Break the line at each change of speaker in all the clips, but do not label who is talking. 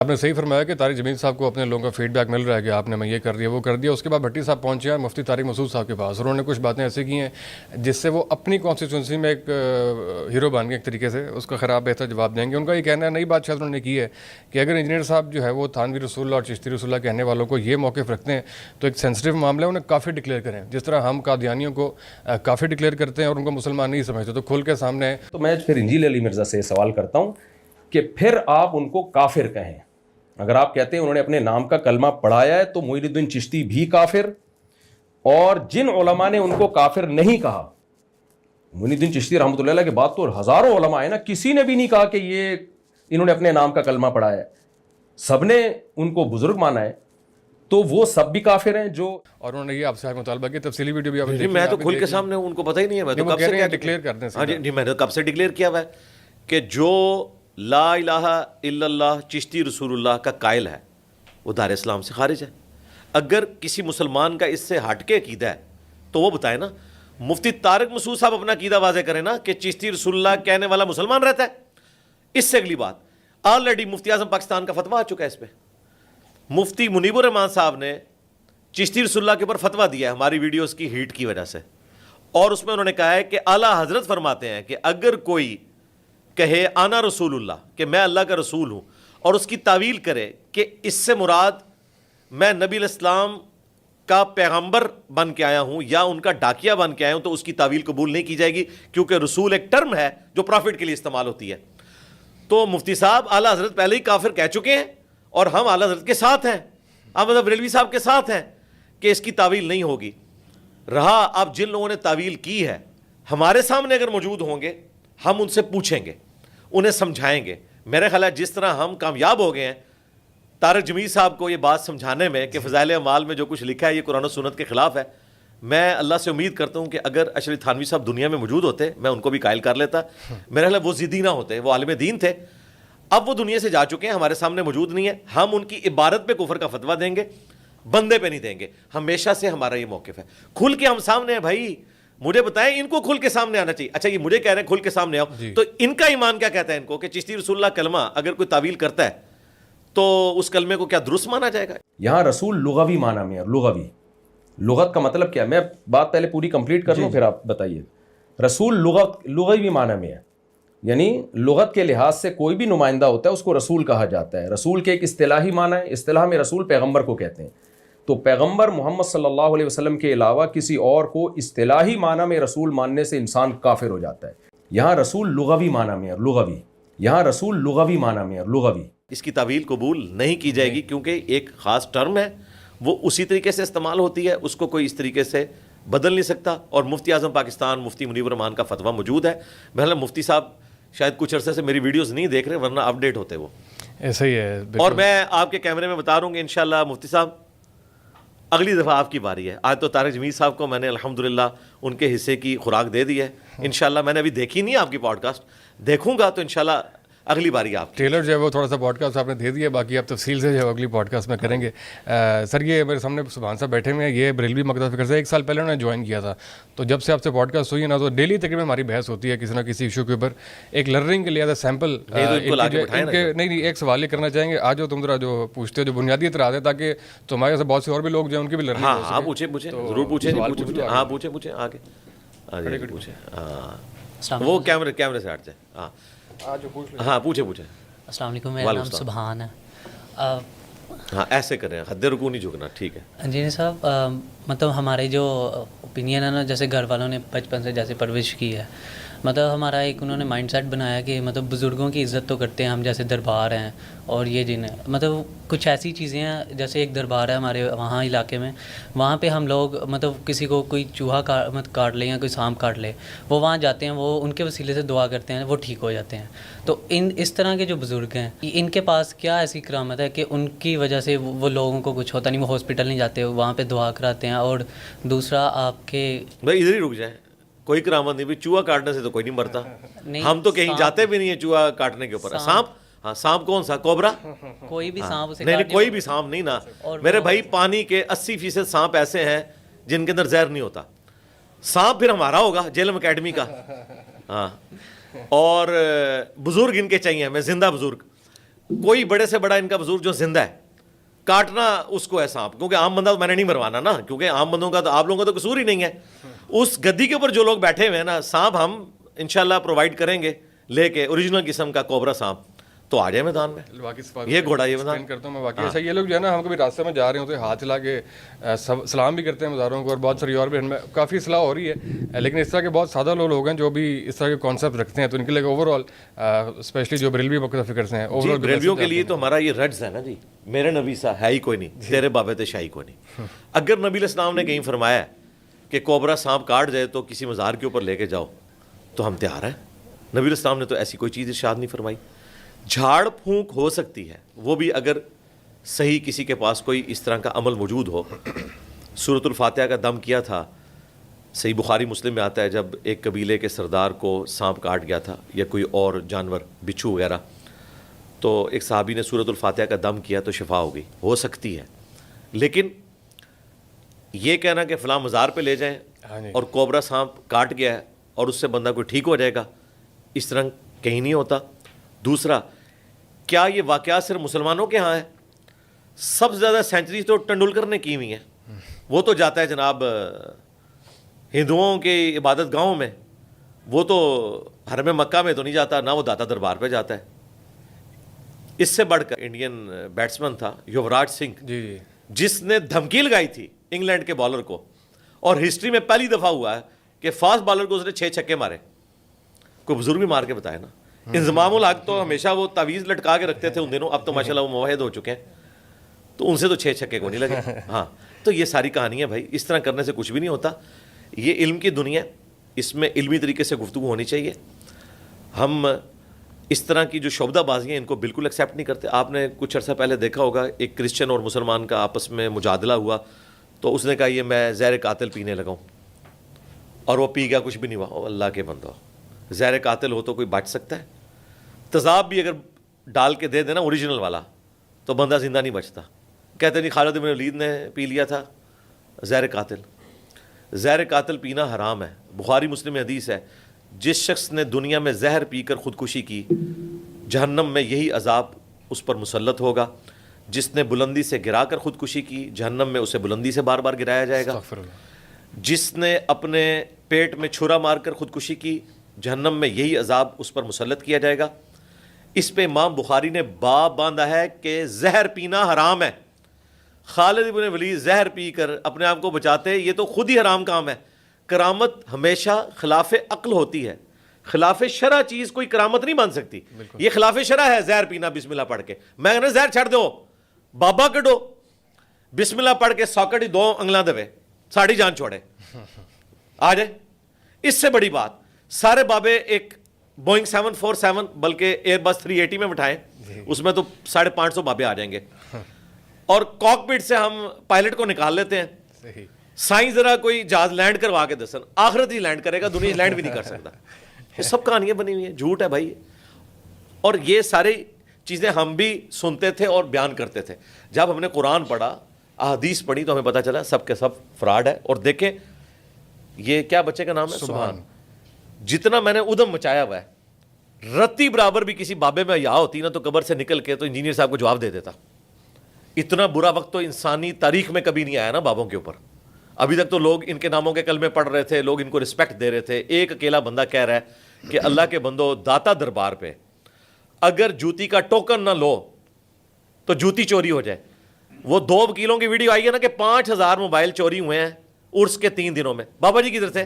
آپ نے صحیح فرمایا کہ طارق جمیل صاحب کو اپنے لوگوں کا فیڈ بیک مل رہا ہے کہ آپ نے میں یہ کر دیا وہ کر دیا. اس کے بعد بھٹی صاحب پہنچے ہیں مفتی طارق مسعود صاحب کے پاس, اور انہوں نے کچھ باتیں ایسی کی ہیں جس سے وہ اپنی کانسٹیٹوئنسی میں ایک ہیرو بن گئے ایک طریقے سے. اس کا خراب بہتر جواب دیں گے. ان کا یہ کہنا ہے, نئی بات شاید انہوں نے کی ہے کہ اگر انجینئر صاحب جو ہے وہ تھانوی رسول اللہ اور چشتی رسول اللہ کہنے والوں کو یہ موقف رکھتے ہیں تو ایک سینسٹیو معاملہ ہے, انہیں کافر ڈکلیئر کریں. جس طرح ہم قادیانیوں کو کافر ڈکلیئر کرتے ہیں اور ان کو مسلمان نہیں سمجھتے, تو کھل کے سامنے ہے.
تو میں پھر انجیل علی مرزا سے سوال کرتا ہوں کہ پھر آپ ان کو کافر کہیں. اگر آپ کہتے ہیں انہوں نے اپنے نام کا کلمہ پڑھایا ہے تو معین الدین چشتی بھی کافر, اور جن علماء نے ان کو کافر نہیں کہا, معین الدین چشتی رحمۃ اللہ علیہ کے بعد تو ہزاروں علماء ہیں نا, کسی نے بھی نہیں کہا کہ یہ انہوں نے اپنے نام کا کلمہ پڑھایا ہے, سب نے ان کو بزرگ مانا ہے, تو وہ سب بھی کافر ہیں. جو
اور انہوں نے یہ آپ سے مطالبہ کی تفصیلی ویڈیو بھی آپ
جی میں تو کھل کے سامنے ان کو پتہ ہی نہیں ہے, میں تو کب سے
ڈکلیئر کر دیں.
ہاں جی میں نے کب سے ڈکلیئر کیا ہوا ہے کہ جو لا الہ الا اللہ چشتی رسول اللہ کا قائل ہے وہ دار اسلام سے خارج ہے. اگر کسی مسلمان کا اس سے ہٹ کے عقیدہ ہے تو وہ بتائے نا. مفتی طارق مسعود صاحب اپنا عقیدہ واضح کریں نا کہ چشتی رسول اللہ کہنے والا مسلمان رہتا ہے. اس سے اگلی بات, آلریڈی مفتی اعظم پاکستان کا فتویٰ آ چکا ہے اس پہ. مفتی منیب الرحمان صاحب نے چشتی رسول اللہ کے اوپر فتویٰ دیا ہے ہماری ویڈیوز کی ہیٹ کی وجہ سے, اور اس میں انہوں نے کہا ہے کہ اعلیٰ حضرت فرماتے ہیں کہ اگر کوئی کہے آنا رسول اللہ کہ میں اللہ کا رسول ہوں, اور اس کی تعویل کرے کہ اس سے مراد میں نبی علیہ السلام کا پیغمبر بن کے آیا ہوں یا ان کا ڈاکیا بن کے آیا ہوں, تو اس کی تعویل قبول نہیں کی جائے گی, کیونکہ رسول ایک ٹرم ہے جو پرافٹ کے لیے استعمال ہوتی ہے. تو مفتی صاحب اعلیٰ حضرت پہلے ہی کافر کہہ چکے ہیں, اور ہم اعلیٰ حضرت کے ساتھ ہیں, احمد بریلوی صاحب کے ساتھ ہیں کہ اس کی تعویل نہیں ہوگی. رہا اب جن لوگوں نے تعویل کی ہے, ہمارے سامنے اگر موجود ہوں گے ہم ان سے پوچھیں گے, انہیں سمجھائیں گے. میرے خیال ہے جس طرح ہم کامیاب ہو گئے ہیں طارق جمیل صاحب کو یہ بات سمجھانے میں کہ فضائل اعمال میں جو کچھ لکھا ہے یہ قرآن و سنت کے خلاف ہے, میں اللہ سے امید کرتا ہوں کہ اگر اشرف تھانوی صاحب دنیا میں موجود ہوتے میں ان کو بھی قائل کر لیتا. میرے خیال ہے وہ ضدی نہ ہوتے, وہ عالم دین تھے. اب وہ دنیا سے جا چکے ہیں, ہمارے سامنے موجود نہیں ہے. ہم ان کی عبارت پہ کفر کا فتویٰ دیں گے, بندے پہ نہیں دیں گے. ہمیشہ سے ہمارا یہ موقف ہے. کھل کے ہم سامنے ہیں بھائی, مجھے بتائیں ان کو کھل کے سامنے آنا چاہیے. اچھا یہ مجھے کہہ رہے ہیں کھل کے سامنے آؤ, تو ان کا ایمان کیا کہتا ہے ان کو کہ چشتی رسول اللہ کلمہ اگر کوئی تعویل کرتا ہے تو اس کلمے کو کیا درست مانا جائے گا؟
یہاں رسول لغوی معنی میں ہے. لغوی لغت کا مطلب کیا ہے, میں بات پہلے پوری کمپلیٹ کر لوں پھر آپ بتائیے. رسول لغوی معنی میں ہے, یعنی لغت کے لحاظ سے کوئی بھی نمائندہ ہوتا ہے اس کو رسول کہا جاتا ہے. رسول کے ایک اصطلاحی معنی ہے, اصطلاح میں رسول پیغمبر کو کہتے ہیں. تو پیغمبر محمد صلی اللہ علیہ وسلم کے علاوہ کسی اور کو اصطلاحی معنی میں رسول ماننے سے انسان کافر ہو جاتا ہے. یہاں رسول لغوی معنی میں ہے, لغوی. یہاں رسول لغوی معنی میں ہے, لغوی.
اس کی تعویل قبول نہیں کی جائے گی کیونکہ ایک خاص ٹرم ہے, وہ اسی طریقے سے استعمال ہوتی ہے, اس کو کوئی اس طریقے سے بدل نہیں سکتا. اور مفتی اعظم پاکستان مفتی منیب الرحمان کا فتویٰ موجود ہے. بہرحال مفتی صاحب شاید کچھ عرصے سے میری ویڈیوز نہیں دیکھ رہے, ورنہ اپڈیٹ ہوتے وہ.
ایسا ہی ہے.
اور میں آپ کے کیمرے میں بتا رہا ہوں کہ انشاءاللہ مفتی صاحب اگلی دفعہ آپ کی باری ہے. آج تو طارق جمیل صاحب کو میں نے الحمدللہ ان کے حصے کی خوراک دے دی ہے. انشاءاللہ میں نے ابھی دیکھی نہیں آپ کی پوڈ کاسٹ, دیکھوں گا تو انشاءاللہ اگلی باری آپ
ٹریلر جو ہے وہ تھوڑا سا پوڈ کاسٹ آپ نے دے دیا, باقی آپ تفصیل سے جو ہے اگلی پوڈ کاسٹ میں کریں گے. سر یہ میرے سامنے سبحان صاحب بیٹھے ہوئے ہیں, یہ بریلوی مقدس فکر سے 1 سال پہلے انہوں نے جوائن کیا تھا. تو جب سے آپ سے پوڈ کاسٹ ہوئی ہے نا, تو ڈیلی تقریباً ہماری بحث ہوتی ہے کسی نہ کسی ایشو کے اوپر. ایک لرننگ کے لیے ایز اے سیمپل نہیں ایک سوال یہ کرنا چاہیں گے, آج جو تم ذرا جو پوچھتے ہو جو بنیادی اعتراض ہے, تاکہ تمہارے سے بہت سے اور بھی لوگ جو ہیں ان کی بھی لرننگ.
ہاں پوچھیں ضرور پوچھیں. ہاں پوچھیں آگے پوچھیں. ہاں وہ کیمرے سے ہٹ جائے. ہاں پوچھیں.
السلام علیکم, میرا نام سبحان ہے.
ہاں ایسے کریں, حد رکوع نہیں جھکنا, ٹھیک ہے
جی صاحب. مطلب ہمارے جو اوپینین ہے نا, جیسے گھر والوں نے بچپن سے جیسے پرورش کی ہے, مطلب ہمارا ایک انہوں نے مائنڈ سیٹ بنایا کہ مطلب بزرگوں کی عزت تو کرتے ہیں ہم, جیسے دربار ہیں اور یہ جن ہیں, مطلب کچھ ایسی چیزیں ہیں جیسے ایک دربار ہے ہمارے وہاں علاقے میں, وہاں پہ ہم لوگ مطلب کسی کو کوئی چوہا کاٹ لے یا کوئی سانپ کاٹ لے, وہ وہاں جاتے ہیں, وہ ان کے وسیلے سے دعا کرتے ہیں, وہ ٹھیک ہو جاتے ہیں. تو اس طرح کے جو بزرگ ہیں ان کے پاس کیا ایسی کرامت ہے کہ ان کی وجہ سے وہ لوگوں کو کچھ ہوتا نہیں, وہ ہاسپٹل نہیں جاتے, وہاں پہ دعا کراتے ہیں. اور دوسرا آپ کے
بھائی ادھر ہی رک جائیں, کوئی کرامت نہیں. چوہا کاٹنے سے تو کوئی نہیں مرتا, ہم تو کہیں جاتے بھی نہیں ہیں چوہا کاٹنے کے اوپر. سانپ, ہاں سانپ کون سا, کوبرا,
کوئی بھی سانپ
نہیں کوئی بھی سانپ نہیں نا میرے بھائی. پانی کے 80% سانپ ایسے ہیں جن کے اندر زہر نہیں ہوتا. سانپ پھر ہمارا ہوگا جیلم اکیڈمی کا. ہاں اور بزرگ ان کے چاہیے ہمیں, زندہ بزرگ. کوئی بڑے سے بڑا ان کا بزرگ جو زندہ ہے کاٹنا اس کو ہے سانپ, کیونکہ عام بندہ تو میں نے نہیں مروانا نا, کیونکہ عام بندوں کا تو آپ لوگوں کا تو قصور ہی نہیں ہے. اس گدی کے اوپر جو لوگ بیٹھے ہوئے ہیں نا, سانپ ہم انشاءاللہ پرووائڈ کریں گے لے کے, اوریجنل قسم کا کوبرا سانپ, تو آ جائے میدان میں. یہ گھوڑا یہ میدان
کرتا ہوں میں واقعی. اچھا یہ لوگ جو ہے نا, ہم کبھی راستے میں جا رہے ہوتے ہیں, ہاتھ ہلا کے سلام بھی کرتے ہیں مزاروں کو, اور بہت ساری اور بھی ان میں کافی اصلاح ہو رہی ہے, لیکن اس طرح کے بہت سادہ لوگ ہیں جو بھی اس طرح کے کانسیپٹ رکھتے ہیں, تو ان کے لیے اوور آل اسپیشلی جو بریلوی وقت فکر ہیں اوور آل
بریلویوں کے لیے تو ہمارا یہ رڈز ہے نا جی, میرے نبی سا ہے ہی کوئی نہیں, تیرے بابے تے شاہی کوئی نہیں. اگر نبی علیہ السلام نے کہیں فرمایا کہ کوبرا سانپ کاٹ جائے تو کسی مزار کے اوپر لے کے جاؤ, تو ہم تیار ہیں. نبی علیہ السلام نے تو ایسی کوئی چیز ارشاد نہیں فرمائی. جھاڑ پھونک ہو سکتی ہے, وہ بھی اگر صحیح کسی کے پاس کوئی اس طرح کا عمل موجود ہو. سورۃ الفاتحہ کا دم کیا تھا, صحیح بخاری مسلم میں آتا ہے, جب ایک قبیلے کے سردار کو سانپ کاٹ گیا تھا یا کوئی اور جانور بچھو وغیرہ, تو ایک صحابی نے سورۃ الفاتحہ کا دم کیا تو شفا ہو گئی. ہو سکتی ہے, لیکن یہ کہنا کہ فلاں مزار پہ لے جائیں اور کوبرا سانپ کاٹ گیا ہے اور اس سے بندہ کوئی ٹھیک ہو جائے گا, اس طرح کہیں نہیں ہوتا. دوسرا, کیا یہ واقعات صرف مسلمانوں کے ہاں ہے؟ سب سے زیادہ سینچری تو ٹنڈولکر نے کی ہوئی ہیں. وہ تو جاتا ہے جناب ہندوؤں کے عبادت گاہوں میں, وہ تو حرم مکہ میں تو نہیں جاتا, نہ وہ داتا دربار پہ جاتا ہے. اس سے بڑھ کر انڈین بیٹسمین تھا یوراج سنگھ, جس نے دھمکی لگائی تھی انگلینڈ کے بالر کو, اور ہسٹری میں پہلی دفعہ ہوا ہے کہ فاسٹ بالر کو اس نے 6 چھکے مارے. کوئی بزرگ بھی مار کے بتایا نا. انضمام الحق تو ہمیشہ وہ تعویذ لٹکا کے رکھتے تھے ان دنوں, اب تو ماشاءاللہ وہ موحد ہو چکے ہیں, تو ان سے تو 6 چھکے کو نہیں لگے. ہاں, تو یہ ساری کہانی ہے بھائی, اس طرح کرنے سے کچھ بھی نہیں ہوتا. یہ علم کی دنیا, اس میں علمی طریقے سے گفتگو ہونی چاہیے. ہم اس طرح کی جو شعبدہ بازیاں ان کو بالکل ایکسیپٹ نہیں کرتے. آپ نے کچھ عرصہ پہلے دیکھا ہوگا, ایک کرسچن اور مسلمان کا آپس میں مجادلہ ہوا, تو اس نے کہا یہ میں زہر قاتل پینے لگا ہوں, اور وہ پی گیا, کچھ بھی نہیں ہوا. اللہ کے بندو, زہر قاتل ہو تو کوئی بچ سکتا ہے؟ تیزاب بھی اگر ڈال کے دے دینا اوریجنل والا تو بندہ زندہ نہیں بچتا. کہتے نہیں خالد بن ولید نے پی لیا تھا زہر قاتل. زہر قاتل پینا حرام ہے. بخاری مسلم میں حدیث ہے, جس شخص نے دنیا میں زہر پی کر خودکشی کی, جہنم میں یہی عذاب اس پر مسلط ہوگا. جس نے بلندی سے گرا کر خودکشی کی, جہنم میں اسے بلندی سے بار بار گرایا جائے گا. جس نے اپنے پیٹ میں چھرا مار کر خودکشی کی, جہنم میں یہی عذاب اس پر مسلط کیا جائے گا. اس پہ امام بخاری نے باب باندھا ہے کہ زہر پینا حرام ہے. خالد بن ولید زہر پی کر اپنے آپ کو بچاتے, یہ تو خود ہی حرام کام ہے. کرامت ہمیشہ خلاف عقل ہوتی ہے, خلاف شرع چیز کوئی کرامت نہیں بن سکتی. یہ خلاف شرع ہے زہر پینا بسم اللہ پڑھ کے. میں کہنا زہر چھڑ دو, بابا کڈو, بسم اللہ پڑھ کے ساکٹ ہی 2 انگلاں دوے, ساڑی جان چھوڑے, آ جائے. اس سے بڑی بات, سارے بابے ایک بوئنگ 747 بلکہ ایئر بس 380 میں بٹھائیں, اس میں تو 550 بابے آ جائیں گے, اور کاک پٹ سے ہم پائلٹ کو نکال لیتے ہیں. سائنس ذرا کوئی جہاز لینڈ کروا کے دسن, آخرت ہی لینڈ کرے گا, دنیا لینڈ بھی نہیں کر سکتا. یہ سب کہانیاں بنی ہوئی ہیں, جھوٹ ہے بھائی. اور یہ ساری چیزیں ہم بھی سنتے تھے اور بیان کرتے تھے. جب ہم نے قرآن پڑھا, احادیث پڑھی, تو ہمیں پتہ چلا سب کے سب فراڈ ہے. اور دیکھیں یہ کیا بچے کا نام ہے, سبحان. جتنا میں نے ادم مچایا ہوا ہے, رتی برابر بھی کسی بابے میں یا ہوتی نا, تو قبر سے نکل کے تو انجینئر صاحب کو جواب دے دیتا. اتنا برا وقت تو انسانی تاریخ میں کبھی نہیں آیا نا بابوں کے اوپر. ابھی تک تو لوگ ان کے ناموں کے کلمے پڑھ رہے تھے, لوگ ان کو رسپیکٹ دے رہے تھے. ایک اکیلا بندہ کہہ رہا ہے کہ اللہ کے بندو, داتا دربار پہ اگر جوتی کا ٹوکن نہ لو تو جوتی چوری ہو جائے. وہ 2 وکیلوں کی ویڈیو آئی ہے نا کہ 5000 موبائل چوری ہوئے ہیں عرس کے 3 دنوں میں. بابا جی کدھر تھے؟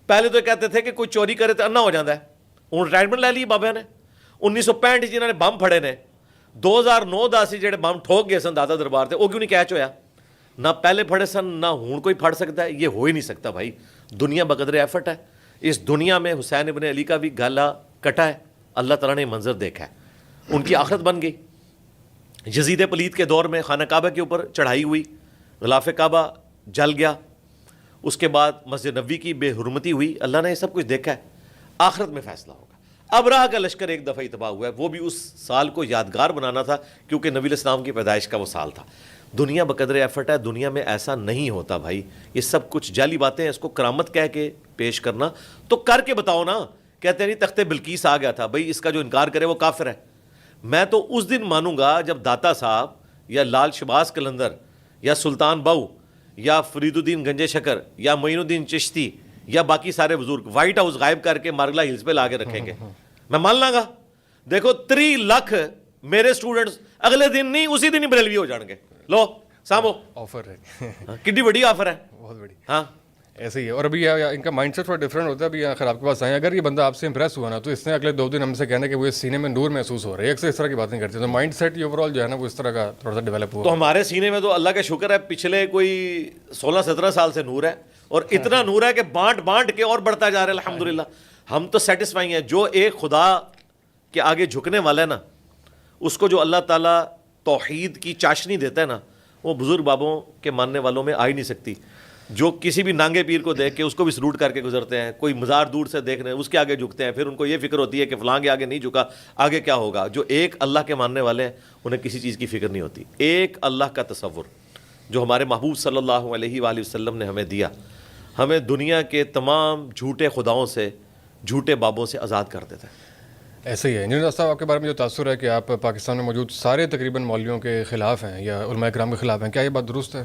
پہلے تو کہتے تھے کہ کوئی چوری کرے تو انا ہو جاتا ہے, ہوں ریٹائرمنٹ لے لی بابے نے. 1965 جنہوں نے بم پھڑے نے, 2009-10 جڑے بم ٹھوک گئے سن داتا دربار سے, وہ کیوں نہیں کیچ ہویا؟ نہ پہلے پھڑے سن, نہ ہوں کوئی پھڑ سکتا ہے. یہ ہو ہی نہیں سکتا بھائی. دنیا بقدر ایفرٹ ہے. اس دنیا میں حسین ابن علی کا بھی گالا کٹا ہے, اللہ تعالیٰ نے منظر دیکھا ہے, ان کی آخرت بن گئی. یزید پلید کے دور میں خانہ کعبہ کے اوپر چڑھائی ہوئی, غلاف کعبہ جل گیا, اس کے بعد مسجد نبوی کی بے حرمتی ہوئی. اللہ نے یہ سب کچھ دیکھا ہے. آخرت میں فیصلہ ہوگا. ابراہ کا لشکر ایک دفعہ ہی تباہ ہوا ہے, وہ بھی اس سال کو یادگار بنانا تھا کیونکہ نبی علیہ السلام کی پیدائش کا وہ سال تھا. دنیا بقدر ایفرٹ ہے. دنیا میں ایسا نہیں ہوتا بھائی. یہ سب کچھ جعلی باتیں ہیں. اس کو کرامت کہہ کے پیش کرنا تو کر کے بتاؤ نا. کہتے ہیں نہیں تخت بلقیس آ گیا تھا, بھائی اس کا جو انکار کرے وہ کافر ہے. میں تو اس دن مانوں گا جب داتا صاحب یا لال شباز قلندر یا سلطان بہو یا فرید الدین گنجے شکر یا معین الدین چشتی یا باقی سارے بزرگ وائٹ ہاؤس غائب کر کے مارگلا ہلز پہ لا کے رکھیں گے. میں مان لاں گا. دیکھو 3 لاکھ میرے اسٹوڈنٹس اگلے دن نہیں اسی دن ہی بریلوی ہو جان گے. لو سامو
آفر ہے
کتنی بڑی آفر ہے.
بہت بڑی.
ہاں
ایسے ہی ہے. اور ابھی ان کا مائنڈ سیٹ تھوڑا ڈفرینٹ ہوتا ہے. ابھی آخر آپ کے پاس آئیں, اگر یہ بندہ آپ سے امپریس ہوا نا تو اس نے اگلے 2 دن ہم سے کہنا کہ وہ اس سینے میں نور محسوس ہو رہا ہے. ایک سے اس طرح کی باتیں کرتے ہیں. تو مائنڈ سیٹ یہ اوور آل جو ہے نا وہ اس طرح کا تھوڑا سا ڈیولپ ہوا.
تو ہمارے سینے میں تو اللہ کا شکر ہے پچھلے کوئی 16-17 سال سے نور ہے, اور اتنا نور ہے کہ بانٹ کے اور بڑھتا جا رہا ہے الحمدللہ. ہم تو سیٹسفائی ہیں. جو ایک خدا کے آگے جھکنے والا ہے نا, اس کو جو اللہ تعالیٰ توحید کی چاشنی دیتا ہے نا, وہ بزرگ بابوں کے ماننے والوں میں آ ہی نہیں سکتی. جو کسی بھی نانگے پیر کو دیکھ کے اس کو بھی سلوٹ کر کے گزرتے ہیں, کوئی مزار دور سے دیکھ رہے ہیں اس کے آگے جھکتے ہیں, پھر ان کو یہ فکر ہوتی ہے کہ فلاں کے آگے نہیں جھکا آگے کیا ہوگا. جو ایک اللہ کے ماننے والے ہیں انہیں کسی چیز کی فکر نہیں ہوتی. ایک اللہ کا تصور جو ہمارے محبوب صلی اللہ علیہ وآلہ وسلم نے ہمیں دیا, ہمیں دنیا کے تمام جھوٹے خداؤں سے, جھوٹے بابوں سے آزاد کر دیتا ہے.
ایسے ہی ہے. انجینئر صاحب آپ کے بارے میں جو تاثر ہے کہ آپ پاکستان میں موجود سارے تقریباً مولویوں کے خلاف ہیں یا علماء کرام کے خلاف ہیں, کیا یہ بات درست ہے؟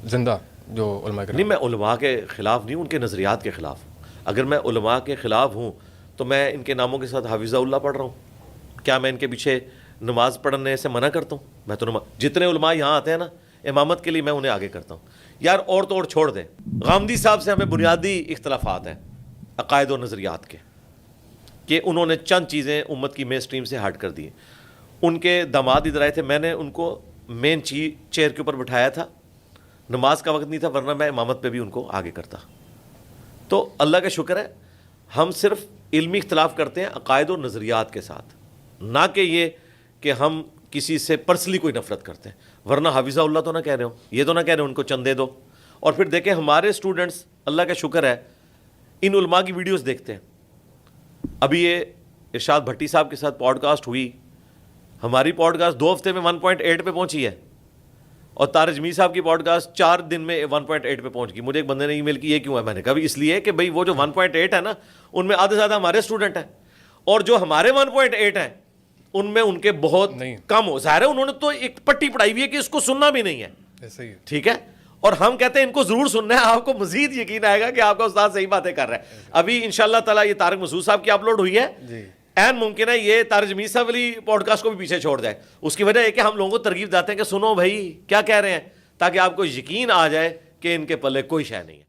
زندہ جو علماء کرام.
نہیں, میں علماء کے خلاف نہیں, ان کے نظریات کے خلاف ہوں. اگر میں علماء کے خلاف ہوں تو میں ان کے ناموں کے ساتھ حافظہ اللہ پڑھ رہا ہوں. کیا میں ان کے پیچھے نماز پڑھنے سے منع کرتا ہوں؟ میں تو جتنے علماء یہاں آتے ہیں نا امامت کے لیے میں انہیں آگے کرتا ہوں. یار اور تو اور چھوڑ دیں, غامدی صاحب سے ہمیں بنیادی اختلافات ہیں عقائد و نظریات کے, کہ انہوں نے چند چیزیں امت کی مین سٹریم سے ہٹ کر دی. ان کے داماد ادھر آئے تھے, میں نے ان کو مین چیئر کے اوپر بٹھایا تھا. نماز کا وقت نہیں تھا, ورنہ میں امامت پہ بھی ان کو آگے کرتا. تو اللہ کا شکر ہے ہم صرف علمی اختلاف کرتے ہیں عقائد و نظریات کے ساتھ, نہ کہ یہ کہ ہم کسی سے پرسنلی کوئی نفرت کرتے ہیں. ورنہ حافظہ اللہ تو نہ کہہ رہے ہو, یہ تو نہ کہہ رہے ہو ان کو چندے دو. اور پھر دیکھیں ہمارے اسٹوڈنٹس اللہ کا شکر ہے ان علماء کی ویڈیوز دیکھتے ہیں. ابھی یہ ارشاد بھٹی صاحب کے ساتھ پوڈ کاسٹ ہوئی, ہماری پوڈ کاسٹ 2 ہفتے میں 1.8 پہ پہنچی ہے, اور طارق جمیل صاحب کی پوڈ کاسٹ 4 دن میں 1.8 پہ پہنچ گئی. مجھے ایک بندے نے ای میل کی, یہ کیوں ہے؟ میں نے کہا اس لیے کہ بھائی وہ جو 1.8 ہے نا ان میں آدھے زیادہ ہمارے اسٹوڈنٹ ہیں, اور جو ہمارے 1.8 ہیں ان میں ان کے بہت کم ہو. ظاہر ہے انہوں نے تو ایک پٹی پڑھائی ہوئی ہے کہ اس کو سننا بھی نہیں ہے.
ایسے ہی
ٹھیک ہے, اور ہم کہتے ہیں ان کو ضرور سننا ہے. آپ کو مزید یقین آئے گا کہ آپ کا استاد صحیح باتیں کر رہا ہے. ابھی انشاءاللہ تعالی یہ طارق مسعود صاحب کی اپلوڈ ہوئی ہے, این ممکن ہے یہ طارق جمیل صاحب والی پوڈ کاسٹ کو بھی پیچھے چھوڑ جائے. اس کی وجہ یہ کہ ہم لوگوں کو ترغیب دیتے ہیں کہ سنو بھائی کیا کہہ رہے ہیں, تاکہ آپ کو یقین آ جائے کہ ان کے پلے کوئی شے نہیں ہے.